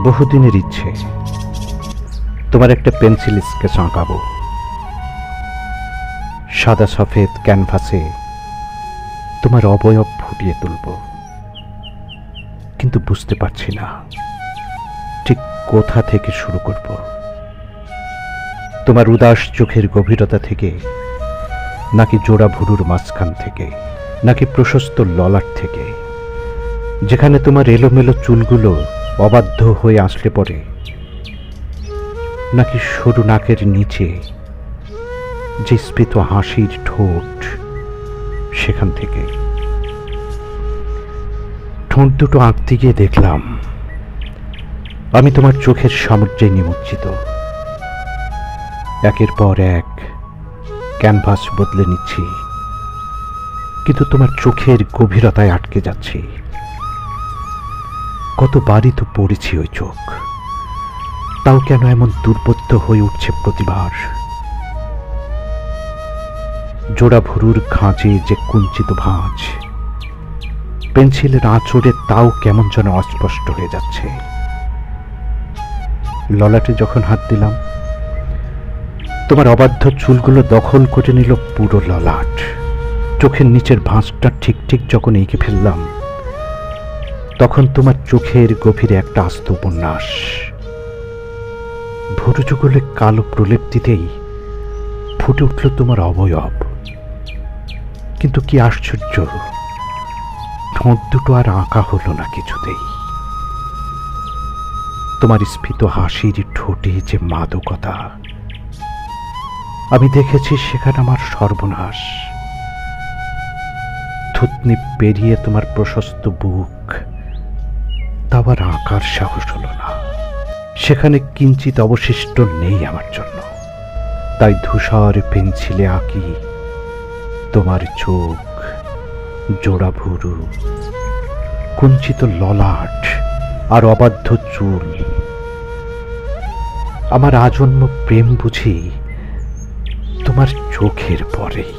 বহুদিনের ইচ্ছে তোমার একটা পেন্সিল স্কেচ আঁকাবো, সাদা সফেদ ক্যানভাসে তোমার অবয়ব ফুটিয়ে তুলব, কিন্তু বুঝতে পারছি না ঠিক কোথা থেকে শুরু করব। তোমার উদাস চোখের গভীরতা থেকে, নাকি জোড়া ভুরুর মাঝখান থেকে, নাকি প্রশস্ত ললাট থেকে, যেখানে তোমার এলোমেলো চুলগুলো অবাধ্য হয়ে আসলে পড়ে, নাকি সরু নাকের নিচে যে স্ফীত হাসির ঠোঁট, সেখান থেকে। ঠোঁট দুটো আঁকতে গিয়ে দেখলাম আমি তোমার চোখের সামুদ্রে নিমজ্জিত। একের পর এক ক্যানভাস বদলে নিচ্ছি, কিন্তু তোমার চোখের গভীরতায় আটকে যাচ্ছি। কতবারই তো পড়েছি ওই চোখ, তাও কেন এমন দুর্বোধ্য হয়ে উঠছে প্রতিবার। জোড়া ভুরুর খাঁজে যে কুঞ্চিত ভাঁজ, পেন্সিলের আঁচড়ে তাও কেমন যেন অস্পষ্ট হয়ে যাচ্ছে। ললাটে যখন হাত দিলাম, তোমার অবাধ্য চুলগুলো দখল করে নিল পুরো ললাট। চোখের নিচের ভাঁজটা ঠিক ঠিক যখন এঁকে ফেললাম, তখন তোমার চোখের গভীরে একটা আস্ত উপন্যাস। ভুরু যুগলে কালো প্রলেপ দিতেই ফুটে উঠল তোমার অবয়ব। কিন্তু কি আশ্চর্য, ঠোঁট দুটো আর আঁকা হলো না কিছুতেই। তোমার স্ফীত হাসির ঠোঁটে যে মাদকতা, আমি দেখেছি সেখানে আমার সর্বনাশ। থুতনি পেরিয়ে তোমার প্রশস্ত বুক, তা আবার আঁকার সাহস হলো না। সেখানে কিঞ্চিত অবশিষ্ট নেই আমার জন্য। তাই ধূসর পেন্সিলে আঁকি তোমার চোখ, জোড়া ভুরু, কুঞ্চিত ললাট আর অবাধ্য চুল। আমার আজন্ম প্রেম বুঝি তোমার চোখের পরেই।